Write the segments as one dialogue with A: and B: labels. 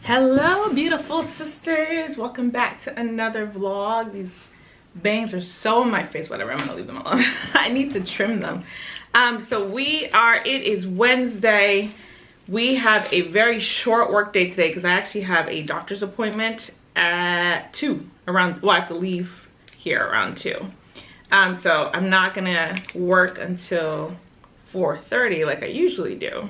A: Hello beautiful sisters, welcome back to another vlog. These bangs are so in my face, whatever, I'm gonna leave them alone. I need to trim them. It is Wednesday. We have a very short work day today because I actually have a doctor's appointment at 2 around, well, I have to leave here around 2. So I'm not gonna work until 4:30 like I usually do.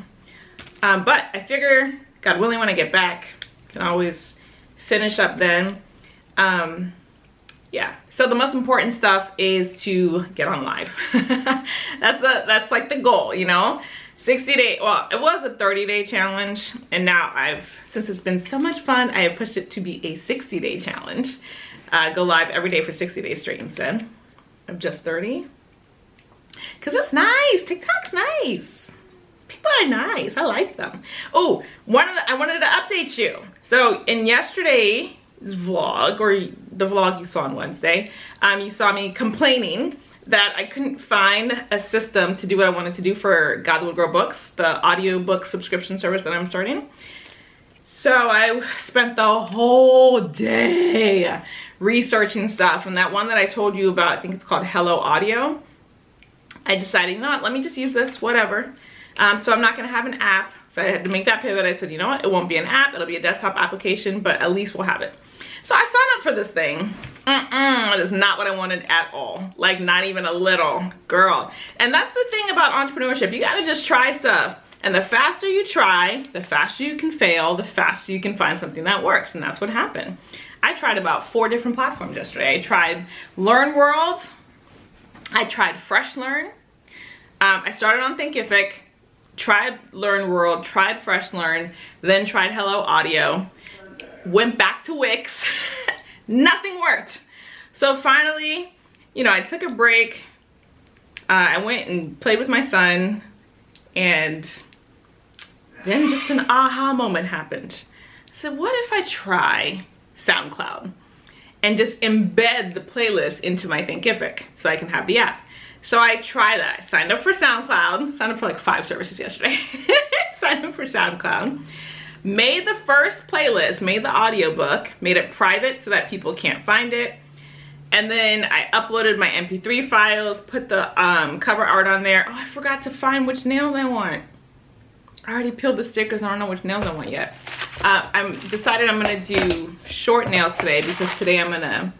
A: But I figure, God willing, when I get back, can always finish up then. Yeah, so the most important stuff is to get on live. that's like the goal, you know. 60-day, well, it was a 30-day challenge, and now since it's been so much fun, I have pushed it to be a 60-day challenge. Go live every day for 60 days straight instead of just 30, because it's nice. TikTok's nice. People are nice. I like them. Oh, I wanted to update you. So in yesterday's vlog, or the vlog you saw on Wednesday, you saw me complaining that I couldn't find a system to do what I wanted to do for God Will Grow Books, the audiobook subscription service that I'm starting. So I spent the whole day researching stuff, and that one that I told you about, I think it's called Hello Audio. I decided, you know what, let me just use this, whatever. So I'm not gonna have an app. So I had to make that pivot. I said, you know what, it won't be an app, it'll be a desktop application, but at least we'll have it. So I signed up for this thing. It is not what I wanted at all. Like, not even a little, girl. And that's the thing about entrepreneurship. You gotta just try stuff. And the faster you try, the faster you can fail, the faster you can find something that works. And that's what happened. I tried about 4 different platforms yesterday. I tried Learn World. I tried Fresh Learn. I started on Thinkific, tried Learn World, tried Fresh Learn, then tried Hello Audio, went back to Wix. Nothing worked. So finally, you know, I took a break. I went and played with my son, and then just an aha moment happened. I said, what if I try SoundCloud and just embed the playlist into my Thinkific so I can have the app? So I tried that. I signed up for SoundCloud. Signed up for like 5 services yesterday. Signed up for SoundCloud. Made the first playlist, made the audiobook, made it private so that people can't find it. And then I uploaded my MP3 files, put the cover art on there. Oh, I forgot to find which nails I want. I already peeled the stickers. I don't know which nails I want yet. I'm decided I'm gonna do short nails today because today I'm gonna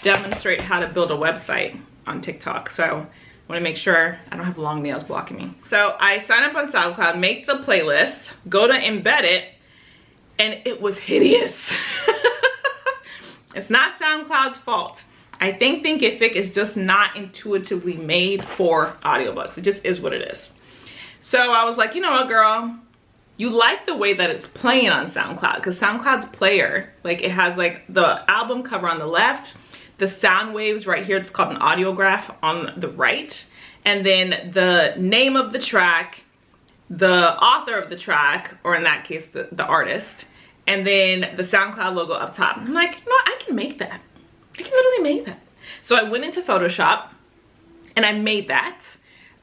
A: demonstrate how to build a website on TikTok. So I want to make sure I don't have long nails blocking me. So I sign up on SoundCloud, make the playlist, go to embed it, and it was hideous. It's not SoundCloud's fault. I think Thinkific is just not intuitively made for audiobooks. It just is what it is. So I was like, you know what, girl? You like the way that it's playing on SoundCloud, because SoundCloud's player, like, it has like the album cover on the left, the sound waves right here, it's called an audiograph, on the right, and then the name of the track, the author of the track, or in that case the artist, and then the SoundCloud logo up top. I'm like, you know what, I can make that. I can literally make that. So I went into Photoshop and I made that,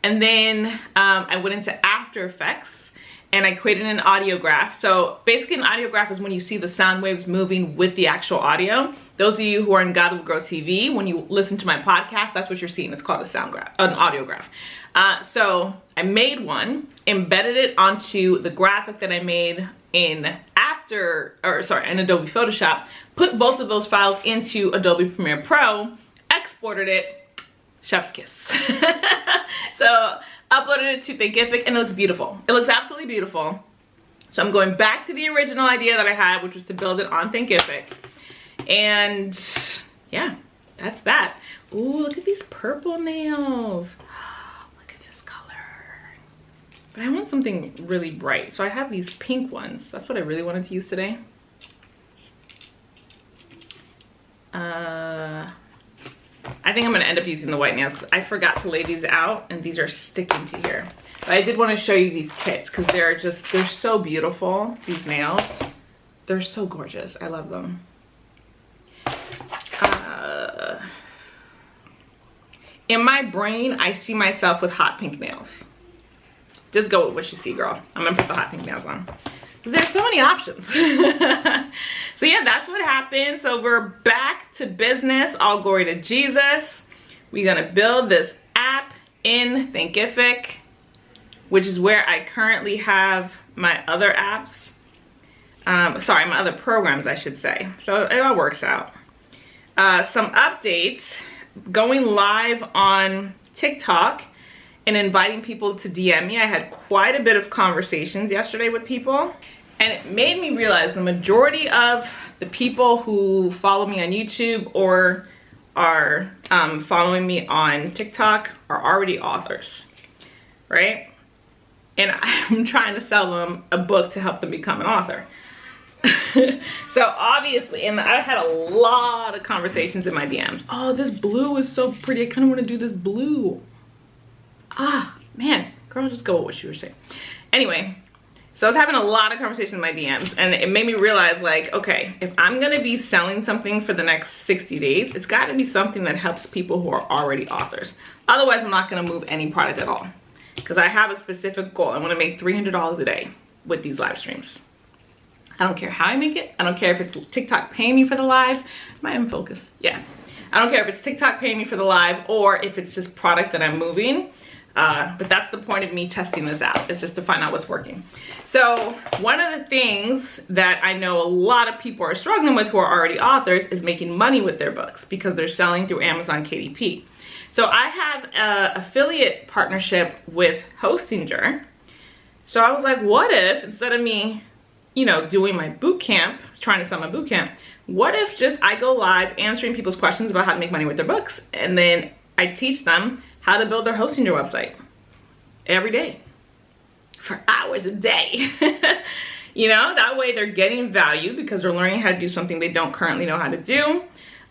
A: and then I went into After Effects and I created an audiograph. So basically an audiograph is when you see the sound waves moving with the actual audio. Those of you who are in God Will Grow TV, when you listen to my podcast, that's what you're seeing. It's called an audiograph. So I made one, embedded it onto the graphic that I made in Adobe Photoshop, put both of those files into Adobe Premiere Pro, exported it, chef's kiss. So uploaded it to Thinkific, and it looks beautiful. It looks absolutely beautiful. So I'm going back to the original idea that I had, which was to build it on Thinkific. And yeah, that's that. Ooh, look at these purple nails. Look at this color. But I want something really bright. So I have these pink ones. That's what I really wanted to use today. I think I'm gonna end up using the white nails because I forgot to lay these out and these are sticking to here. But I did want to show you these kits because they're so beautiful, these nails. They're so gorgeous. I love them. In my brain, I see myself with hot pink nails. Just go with what you see, girl. I'm gonna put the hot pink nails on. There's so many options. yeah, that's what happened. So we're back to business. All glory to Jesus. We're gonna build this app in Thinkific, which is where I currently have my other apps. Sorry, my other programs, I should say. So it all works out. Some updates, going live on TikTok and inviting people to DM me. I had quite a bit of conversations yesterday with people, and it made me realize the majority of the people who follow me on YouTube or are following me on TikTok are already authors, right? And I'm trying to sell them a book to help them become an author. So obviously, and I had a lot of conversations in my DMs. Oh, this blue is so pretty. I kind of want to do this blue. Ah, man, girl, just go with what you were saying. Anyway, so I was having a lot of conversations in my DMs, and it made me realize, like, okay, if I'm gonna be selling something for the next 60 days, it's gotta be something that helps people who are already authors. Otherwise, I'm not gonna move any product at all, because I have a specific goal. I wanna make $300 a day with these live streams. I don't care how I make it. I don't care if it's TikTok paying me for the live. Am I in focus? Yeah. I don't care if it's TikTok paying me for the live or if it's just product that I'm moving. But that's the point of me testing this out. It's just to find out what's working. So one of the things that I know a lot of people are struggling with who are already authors is making money with their books because they're selling through Amazon KDP. So I have an affiliate partnership with Hostinger. So I was like, what if instead of me, you know, doing my boot camp, trying to sell my boot camp, what if just I go live answering people's questions about how to make money with their books, and then I teach them how to build their Hostinger website every day for hours a day. You know, that way they're getting value because they're learning how to do something they don't currently know how to do.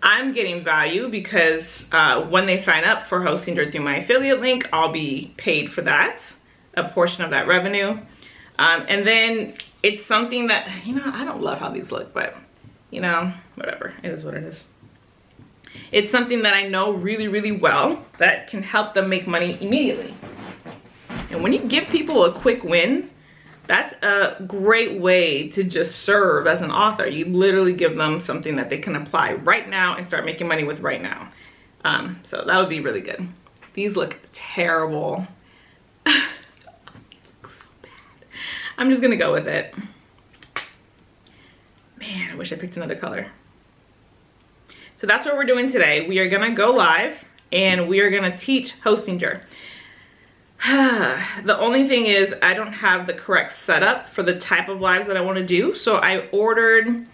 A: I'm getting value because when they sign up for Hostinger through my affiliate link, I'll be paid for that, a portion of that revenue. And then it's something that, you know, I don't love how these look, but, you know, whatever. It is what it is. It's something that I know really, really well that can help them make money immediately. And when you give people a quick win, that's a great way to just serve as an author. You literally give them something that they can apply right now and start making money with right now. So that would be really good. These look terrible. I'm just gonna go with it. Man, I wish I picked another color. So that's what we're doing today. We are gonna go live and we are gonna teach Hostinger. The only thing is I don't have the correct setup for the type of lives that I wanna do. So I ordered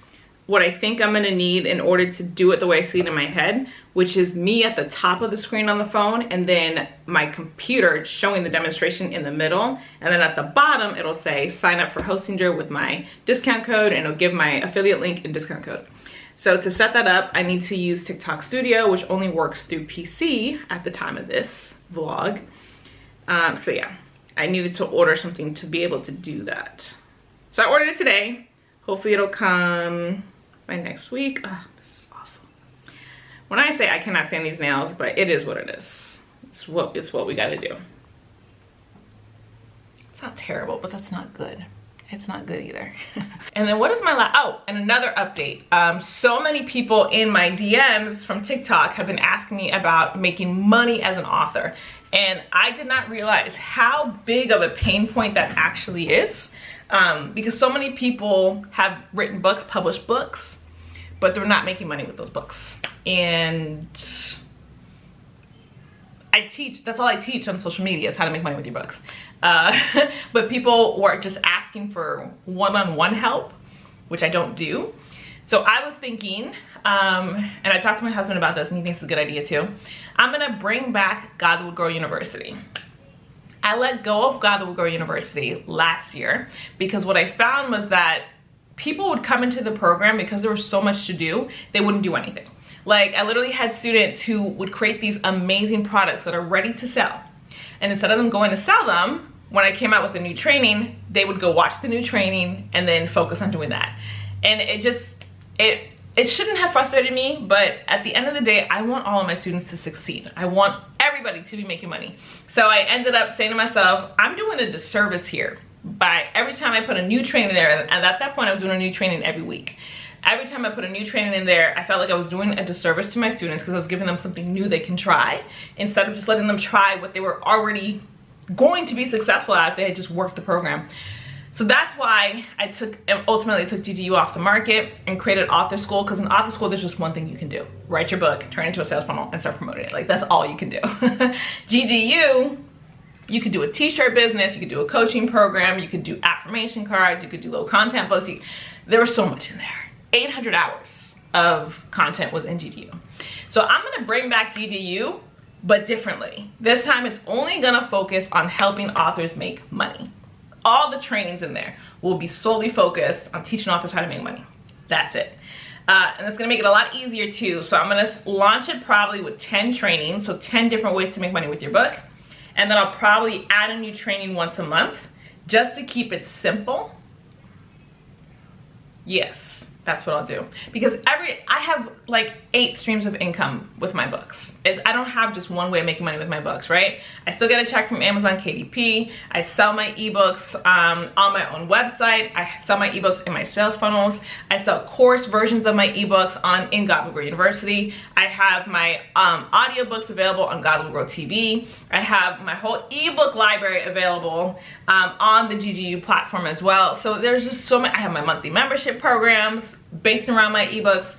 A: what I think I'm gonna need in order to do it the way I see it in my head, which is me at the top of the screen on the phone and then my computer showing the demonstration in the middle. And then at the bottom, it'll say sign up for Hostinger with my discount code, and it'll give my affiliate link and discount code. So to set that up, I need to use TikTok Studio, which only works through PC at the time of this vlog. So yeah, I needed to order something to be able to do that. So I ordered it today. Hopefully it'll come by next week. Oh, this is awful. When I say I cannot stand these nails, but it is what it is. It's what we gotta do. It's not terrible, but that's not good. It's not good either. And then what is my oh, and another update. So many people in my DMs from TikTok have been asking me about making money as an author. And I did not realize how big of a pain point that actually is. Because so many people have written books, published books, but they're not making money with those books. And I teach, that's all I teach on social media is how to make money with your books. But people were just asking for one-on-one help, which I don't do. So I was thinking, and I talked to my husband about this and he thinks it's a good idea too. I'm gonna bring back God Will Grow University. I let go of God Will Grow University last year because what I found was that people would come into the program because there was so much to do, they wouldn't do anything. Like I literally had students who would create these amazing products that are ready to sell. And instead of them going to sell them, when I came out with a new training, they would go watch the new training and then focus on doing that. And it just, it shouldn't have frustrated me, but at the end of the day, I want all of my students to succeed. I want everybody to be making money. So I ended up saying to myself, I'm doing a disservice here by every time I put a new training there, and at that point I was doing a new training every week. Every time I put a new training in there, I felt like I was doing a disservice to my students because I was giving them something new they can try instead of just letting them try what they were already going to be successful at if they had just worked the program. So that's why I ultimately took GGU off the market and created Author School, because in Author School there's just one thing you can do: write your book, turn it into a sales funnel, and start promoting it. Like, that's all you can do. GGU, you could do a t-shirt business, you could do a coaching program, you could do affirmation cards, you could do little content books. There was so much in there. 800 hours of content was in GGU. So I'm gonna bring back GGU, but differently. This time it's only gonna focus on helping authors make money. All the trainings in there will be solely focused on teaching authors how to make money. That's it. And it's gonna make it a lot easier too. So I'm gonna launch it probably with 10 trainings, so 10 different ways to make money with your book. And then I'll probably add a new training once a month just to keep it simple. Yes. That's what I'll do, because I have like 8 streams of income with my books. I don't have just one way of making money with my books, right? I still get a check from Amazon KDP. I sell my ebooks on my own website. I sell my ebooks in my sales funnels. I sell course versions of my ebooks in God Will Grow University. I have my audiobooks available on God Will Grow TV. I have my whole ebook library available on the GGU platform as well. So there's just so many. I have my monthly membership programs based around my ebooks,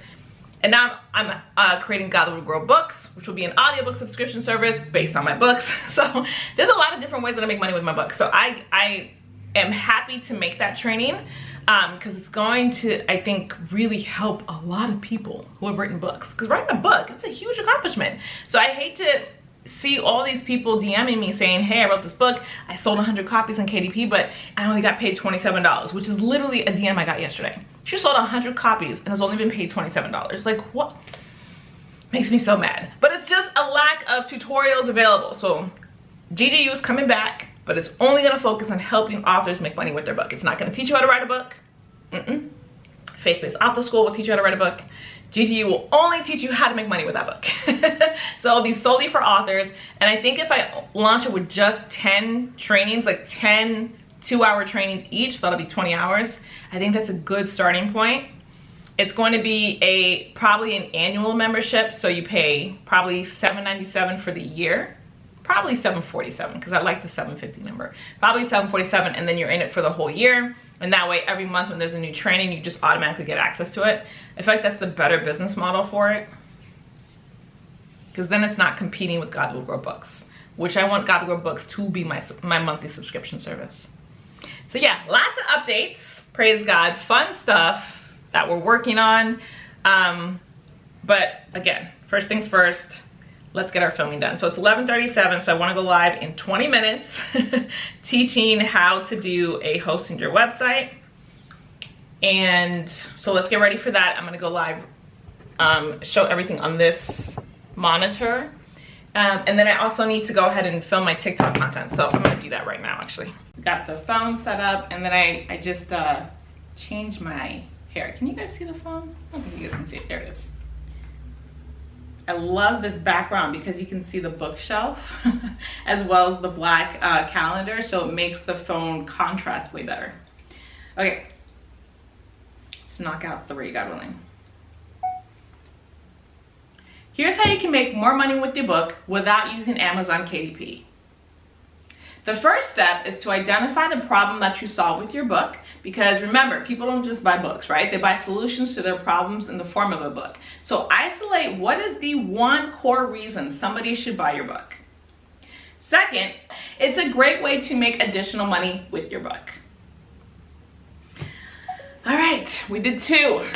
A: and now I'm creating God Will Grow Books, which will be an audiobook subscription service based on my books. So there's a lot of different ways that I make money with my books. So I am happy to make that training because it's going to, I think, really help a lot of people who have written books, because writing a book, it's a huge accomplishment. So I hate to see all these people DMing me saying, hey, I wrote this book, I sold 100 copies on KDP, but I only got paid $27, which is literally a DM I got yesterday. She sold 100 copies and has only been paid $27. Like, what? Makes me so mad. But it's just a lack of tutorials available. So GGU is coming back, but it's only gonna focus on helping authors make money with their book. It's not gonna teach you how to write a book. Faith-Based Author School will teach you how to write a book. GGU will only teach you how to make money with that book. So it'll be solely for authors. And I think if I launch it with just 10 trainings, like 10 2-hour trainings each, that'll be 20 hours. I think that's a good starting point. It's going to be probably an annual membership. So you pay probably $7.97 for the year. Probably $7.47, because I like the $7.50 number. Probably $7.47, and then you're in it for the whole year. And that way, every month when there's a new training, you just automatically get access to it. I feel like that's the better business model for it, because then it's not competing with God Will Grow Books, which I want God Will Grow Books to be my monthly subscription service. So yeah, lots of updates. Praise God, fun stuff that we're working on. But again, first things first, let's get our filming done. So it's 11:37, so I want to go live in 20 minutes teaching how to do a hosting your website. And so let's get ready for that. I'm going to go live, show everything on this monitor. And then I also need to go ahead and film my TikTok content. So I'm going to do that right now, actually. Got the phone set up, and then I just changed my hair. Can you guys see the phone? I don't think you guys can see it. There it is. I love this background because you can see the bookshelf as well as the black calendar, so it makes the phone contrast way better. Okay, let's knock out 3, God willing. Here's how you can make more money with your book without using Amazon KDP. The first step is to identify the problem that you solve with your book, because remember, people don't just buy books, right? They buy solutions to their problems in the form of a book. So isolate what is the one core reason somebody should buy your book. Second, it's a great way to make additional money with your book. All right, we did 2.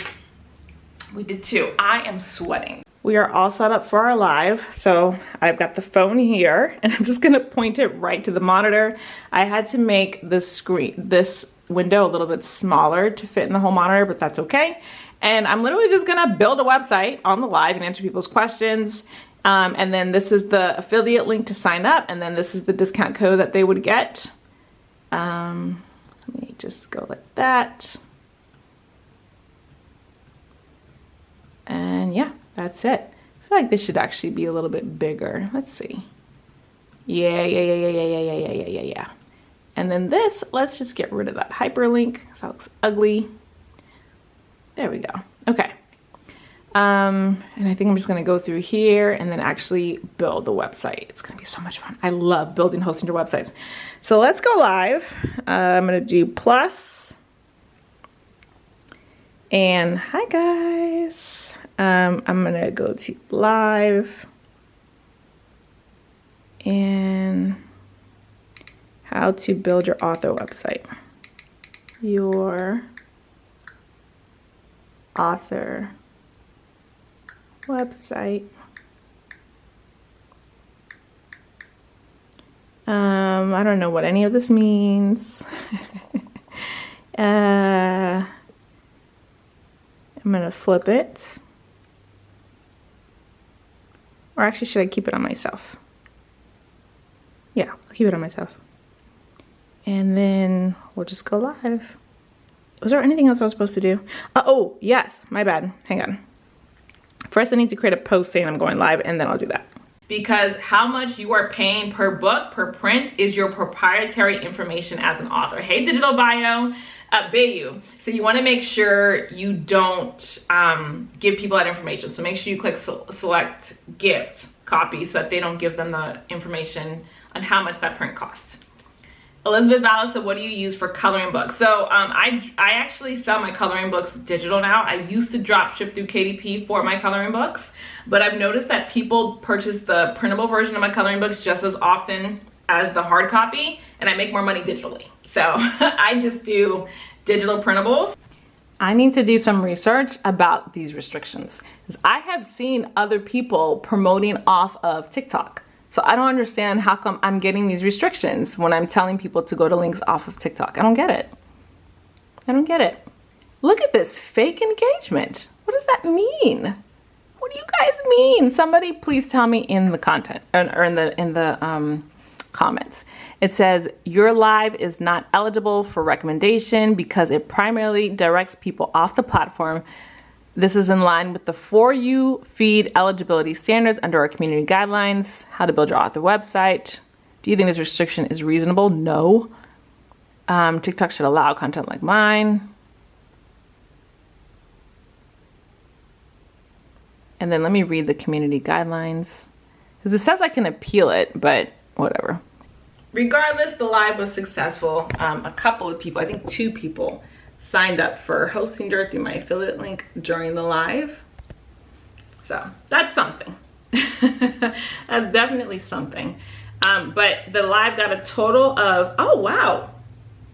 A: I am sweating. We are all set up for our live. So I've got the phone here and I'm just gonna point it right to the monitor. I had to make this window a little bit smaller to fit in the whole monitor, but that's okay. And I'm literally just gonna build a website on the live and answer people's questions. And then this is the affiliate link to sign up. And then this is the discount code that they would get. Let me just go like that. And yeah. That's it. I feel like this should actually be a little bit bigger. Let's see. Yeah. And And then this, let's just get rid of that hyperlink because that looks ugly. There we go. Okay. And I think I'm just gonna go through here and then actually build the website. It's gonna be so much fun. I love building hosting your websites. So let's go live. I'm gonna do plus. And hi guys. I'm gonna go to live. And how to build your author website. Your author website. I don't know what any of this means. I'm gonna flip it. Or actually, should I keep it on myself? Yeah, I'll keep it on myself. And then we'll just go live. Was there anything else I was supposed to do? Oh, yes, my bad. Hang on. First, I need to create a post saying I'm going live, and then I'll do that. Because how much you are paying per book, per print, is your proprietary information as an author. Hey, Digital Bio, Bayou. So you want to make sure you don't give people that information. So make sure you click select gift copy so that they don't give them the information on how much that print costs. Elizabeth Vallis said, what do you use for coloring books? So I actually sell my coloring books digital now. I used to drop ship through KDP for my coloring books, but I've noticed that people purchase the printable version of my coloring books just as often as the hard copy, and I make more money digitally. So I just do digital printables. I need to do some research about these restrictions, because I have seen other people promoting off of TikTok. So I don't understand how come I'm getting these restrictions when I'm telling people to go to links off of TikTok. I don't get it. I don't get it. Look at this fake engagement. What does that mean? What do you guys mean? Somebody please tell me in the content or in the comments. It says your live is not eligible for recommendation because it primarily directs people off the platform. This is in line with the For You feed eligibility standards under our community guidelines. How to build your author website. Do you think this restriction is reasonable? No. TikTok should allow content like mine. And then let me read the community guidelines, because it says I can appeal it, but whatever. Regardless, the live was successful. A couple of people, I think 2 people, signed up for Hostinger through my affiliate link during the live. So that's something. That's definitely something. But the live got a total of, oh wow,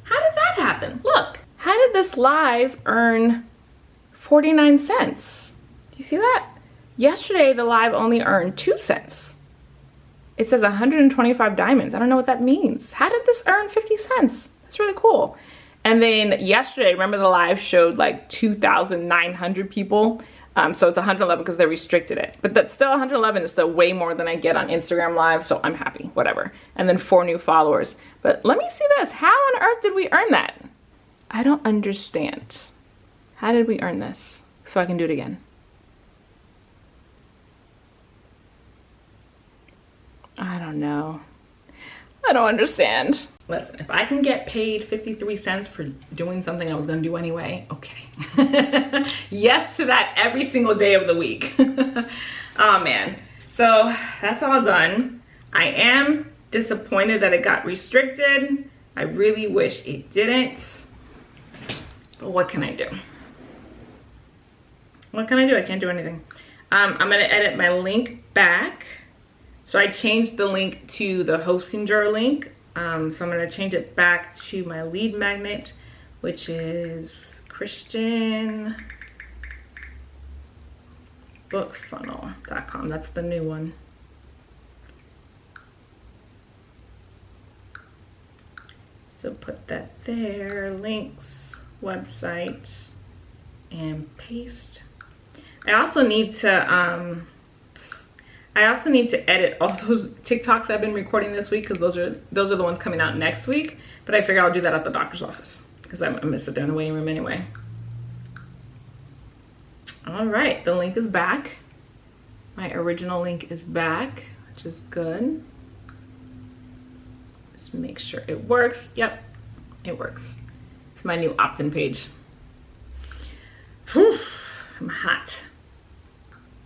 A: how did that happen? Look, how did this live earn 49 cents? Do you see that? Yesterday, the live only earned 2 cents. It says 125 diamonds. I don't know what that means. How did this earn 50 cents? That's really cool. And then yesterday, remember the live showed like 2,900 people. So it's 111 because they restricted it. But that's still 111 is still way more than I get on Instagram Live. So I'm happy, whatever. And then 4 new followers. But let me see this. How on earth did we earn that? I don't understand. How did we earn this? So I can do it again. I don't know. I don't understand. Listen, if I can get paid 53 cents for doing something I was gonna do anyway, okay. Yes to that every single day of the week. Oh man. So that's all done. I am disappointed that it got restricted. I really wish it didn't. But what can I do? What can I do? I can't do anything. I'm gonna edit my link back. So I changed the link to the Hostinger link. So I'm gonna change it back to my lead magnet, which is christianbookfunnel.com. That's the new one. So put that there, links, website, and paste. I also need to edit all those TikToks I've been recording this week, because those are the ones coming out next week. But I figure I'll do that at the doctor's office because I'm gonna sit there in the waiting room anyway. All right, the link is back. My original link is back, which is good. It's Just make sure it works. Yep, it works. It's my new opt-in page. Whew, I'm hot.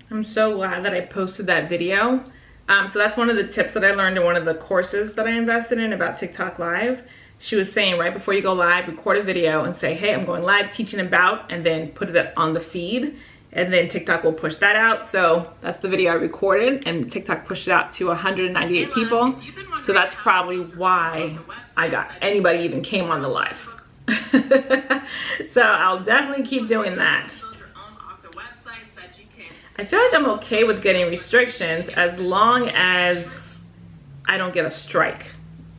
A: I'm so glad that I posted that video. So that's one of the tips that I learned in one of the courses that I invested in about TikTok Live. She was saying right before you go live, record a video and say, hey, I'm going live teaching about, and then put it on the feed, and then TikTok will push that out. So that's the video I recorded, and TikTok pushed it out to 198 people. So that's probably why anybody even came on the live. So I'll definitely keep doing that. I feel like I'm okay with getting restrictions as long as I don't get a strike.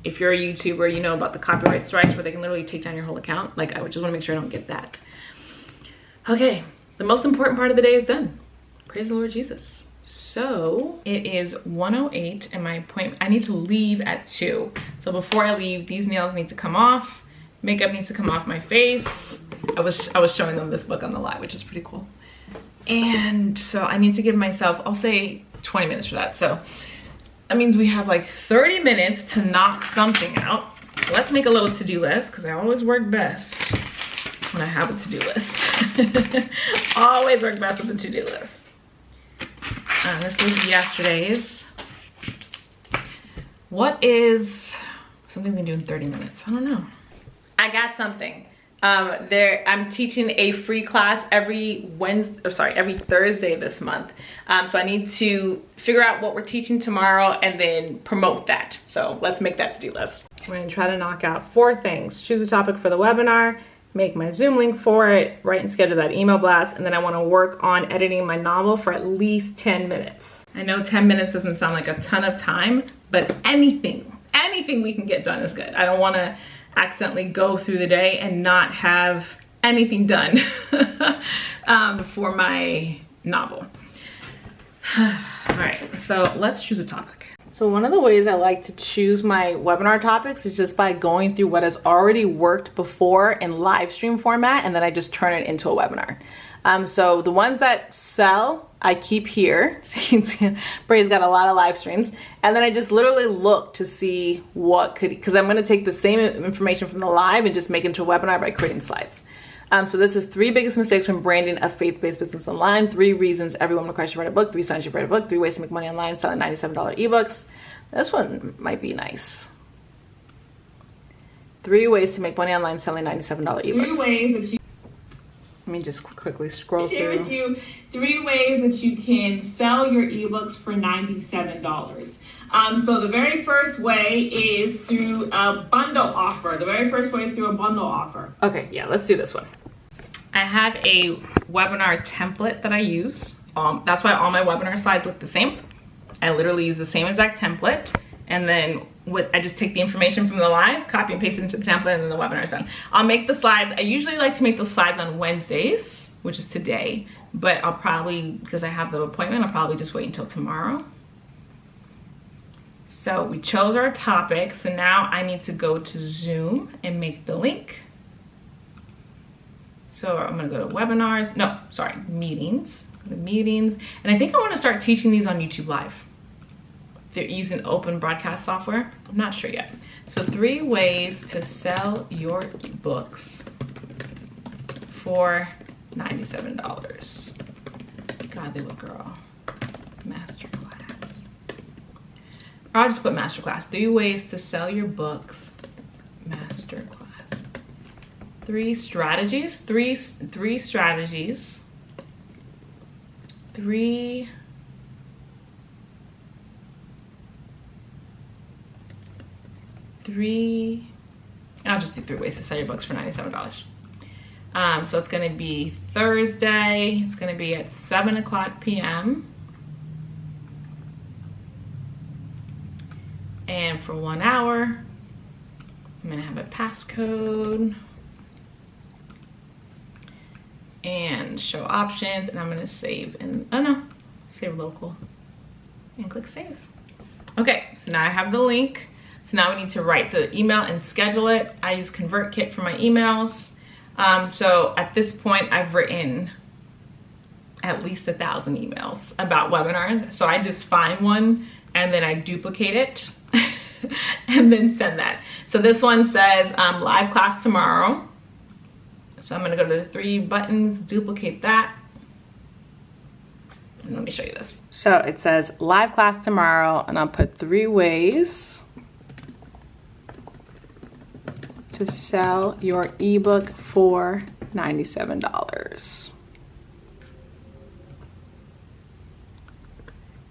A: If you're a YouTuber, you know about the copyright strikes where they can literally take down your whole account. Like, I would just want to make sure I don't get that. Okay, the most important part of the day is done. Praise the Lord Jesus. So it is 1:08 and my appointment, I need to leave at 2. So before I leave, these nails need to come off. Makeup needs to come off my face. I was showing them this book on the live, which is pretty cool. And so I need to give myself, I'll say 20 minutes for that. So that means we have like 30 minutes to knock something out. Let's make a little to-do list, because I always work best when I have a to-do list. Always work best with a to-do list. This was yesterday's. What is something we can do in 30 minutes? I don't know. I got something. I'm teaching a free class every Thursday this month. So I need to figure out what we're teaching tomorrow and then promote that. So let's make that to-do list. We're gonna try to knock out 4 things. Choose a topic for the webinar, make my Zoom link for it, write and schedule that email blast, and then I wanna work on editing my novel for at least 10 minutes. I know 10 minutes doesn't sound like a ton of time, but anything we can get done is good. I don't wanna accidentally go through the day and not have anything done for my novel. All right, so let's choose a topic. So one of the ways I like to choose my webinar topics is just by going through what has already worked before in live stream format, and then I just turn it into a webinar. So the ones that sell, I keep here. So you can see Bray's got a lot of live streams. And then I just literally look to see what could, because I'm gonna take the same information from the live and just make it into a webinar by creating slides. So this is 3 biggest mistakes when branding a faith-based business online, 3 reasons every woman in Christ should write a book, 3 signs you should write a book, 3 ways to make money online selling $97 ebooks. This one might be nice. 3 ways to make money online selling $97 ebooks.
B: 3 ways that you...
A: Let me just quickly scroll through.
B: Share with you 3 ways that you can sell your ebooks for $97. So the very first way is through a bundle offer. The very first way is through a bundle offer.
A: Okay, yeah, let's do this one. I have a webinar template that I use. That's why all my webinar slides look the same. I literally use the same exact template, and then I just take the information from the live, copy and paste it into the template, and then the webinar is done. I'll make the slides. I usually like to make the slides on Wednesdays, which is today, but I'll probably, because I have the appointment, I'll probably just wait until tomorrow. So we chose our topic, so now I need to go to Zoom and make the link. So I'm gonna go to webinars, no, sorry, meetings, the meetings. And I think I wanna start teaching these on YouTube Live. They're using open broadcast software. I'm not sure yet. So 3 ways to sell your ebooks for $97. God, they look girl. Masterclass. Or I'll just put masterclass. 3 ways to sell your books. Masterclass. 3 strategies. 3 strategies. 3 I'll just do 3 ways to sell your books for $97. So it's gonna be Thursday. It's gonna be at 7:00 p.m. And for 1 hour, I'm gonna have a passcode and show options, and I'm gonna save and, oh no, save local and click save. Okay, so now I have the link. So now we need to write the email and schedule it. I use ConvertKit for my emails. So at this point, I've written at least 1,000 emails about webinars. So I just find one and then I duplicate it and then send that. So this one says live class tomorrow. So I'm gonna go to the 3 buttons, duplicate that. And let me show you this. So it says live class tomorrow, and I'll put 3 ways to sell your ebook for $97.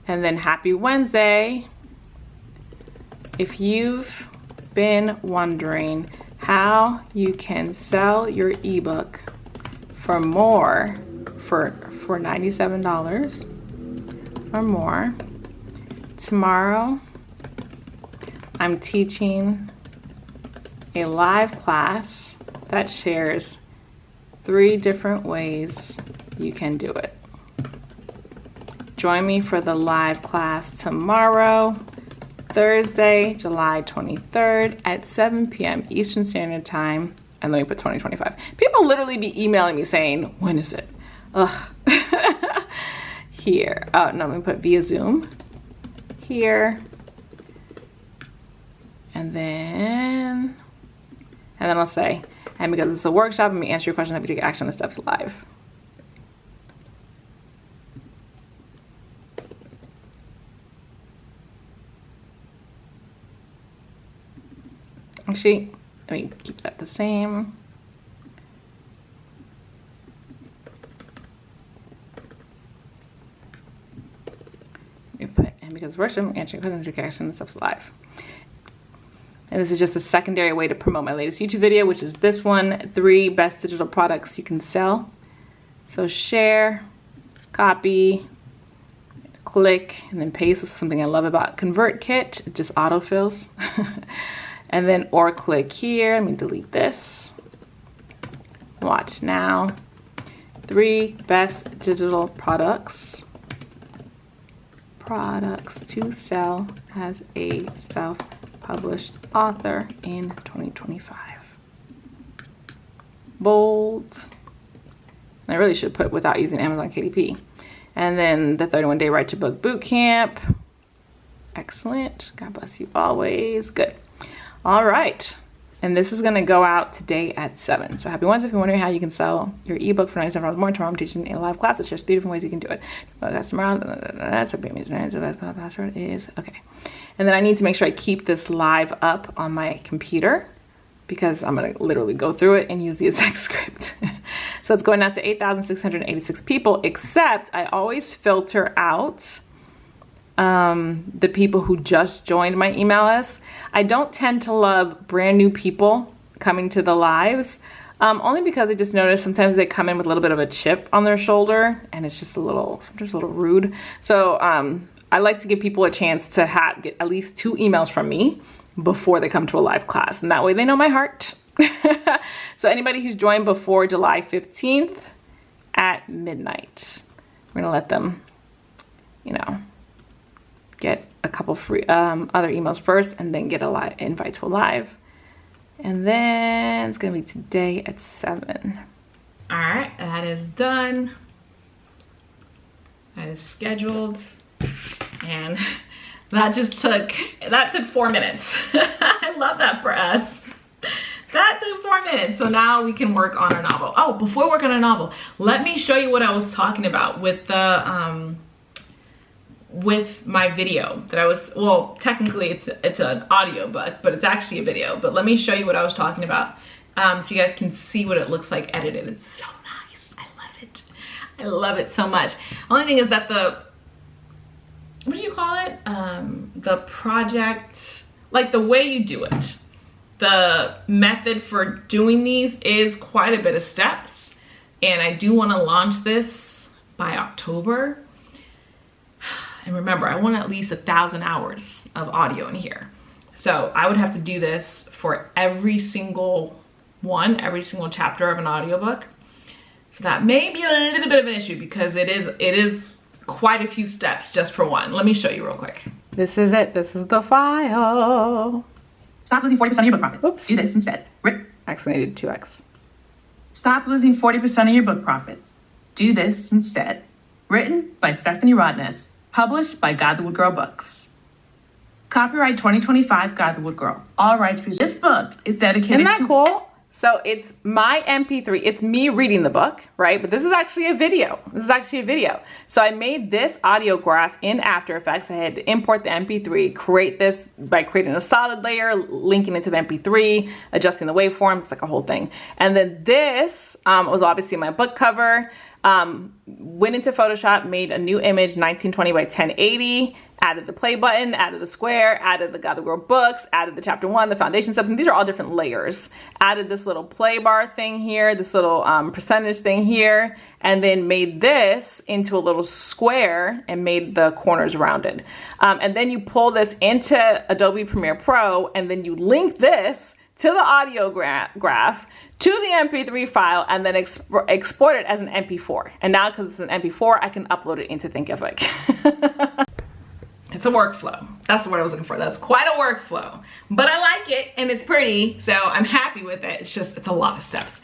A: And then happy Wednesday. If you've been wondering how you can sell your ebook for more, for $97 or more, tomorrow I'm teaching a live class that shares 3 different ways you can do it. Join me for the live class tomorrow, Thursday, July 23rd at 7 p.m. Eastern Standard Time. And let me put 2025. People literally be emailing me saying, when is it? Ugh. Here. Oh, no, let me put via Zoom. Here. And then I'll say, and because it's a workshop, let me answer your question, have you take action on the steps live. Actually, let me keep that the same. We put, and because worship, answering questions, take action, and steps live. And this is just a secondary way to promote my latest YouTube video, which is this one, 3 best digital products you can sell. So share, copy, click, and then paste. This is something I love about ConvertKit. It just autofills. And then or click here. Let me delete this. Watch now. 3 best digital products to sell as a self-published author in 2025. Bold. I really should put without using Amazon KDP. And then the 31-day Write to Book Bootcamp. Excellent. God bless you always. Good. All right. And this is going to go out today at 7. So happy Wednesday. If you're wondering how you can sell your ebook for $97 more, tomorrow I'm teaching a live class that shares 3 different ways you can do it. That's tomorrow. That's a big password is okay. And then I need to make sure I keep this live up on my computer because I'm going to literally go through it and use the exact script. So it's going out to 8,686 people, except I always filter out the people who just joined my email list. I don't tend to love brand new people coming to the lives, only because I just notice sometimes they come in with a little bit of a chip on their shoulder and it's just sometimes a little rude. So I like to give people a chance to get at least 2 emails from me before they come to a live class, and that way they know my heart. So anybody who's joined before July 15th at midnight, we're gonna let them, get a couple free other emails first and then get a live invite to a live. And then it's gonna be today at 7. All right, that is done. That is scheduled. And that took 4 minutes. I love that for us. That took 4 minutes. So now we can work on our novel. Oh, before we work on a novel, let me show you what I was talking about with the with my video that I was, well, technically it's an audio book, but it's actually a video. But let me show you what I was talking about so you guys can see what it looks like edited. It's so nice. I love it. I love it so much. Only thing is that what do you call it? The project, like the way you do it, the method for doing these is quite a bit of steps. And I do want to launch this by October. And remember, I want at least 1,000 hours of audio in here. So I would have to do this for every single chapter of an audiobook. So that may be a little bit of an issue because it is quite a few steps just for one. Let me show you real quick. This is it. This is the file.
B: Stop losing 40% of your book profits.
A: Oops.
B: Do this instead.
A: Actually, I did 2x.
B: Stop losing 40% of your book profits. Do this instead. Written by Stephanie Rodness. Published by God the Wood Girl Books. Copyright 2025 Guide the Wood Girl. All rights reserved. This book is dedicated
A: Isn't that
B: to
A: cool? So it's my MP3, it's me reading the book, right? But this is actually a video. So I made this audio graph in After Effects. I had to import the MP3, create this by creating a solid layer, linking it to the MP3, adjusting the waveforms, it's like a whole thing. And then this was obviously my book cover. Went into Photoshop, made a new image, 1920 by 1080, added the play button, added the square, added the Guide the Girl books, added the chapter 1, the foundation steps, and these are all different layers. Added this little play bar thing here, this little percentage thing here, and then made this into a little square and made the corners rounded. And then you pull this into Adobe Premiere Pro, and then you link this to the audio graph, to the MP3 file, and then export it as an MP4. And now, because it's an MP4, I can upload it into Thinkific. It's a workflow. That's the word I was looking for. That's quite a workflow. But I like it, and it's pretty, so I'm happy with it. It's a lot of steps.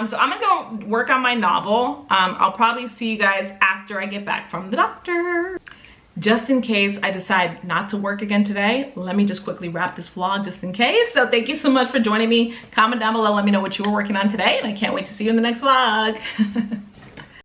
A: So I'm gonna go work on my novel. I'll probably see you guys after I get back from the doctor. Just in case I decide not to work again today, let me just quickly wrap this vlog just in case. So thank you so much for joining me. Comment down below, let me know what you were working on today, and I can't wait to see you in the next vlog.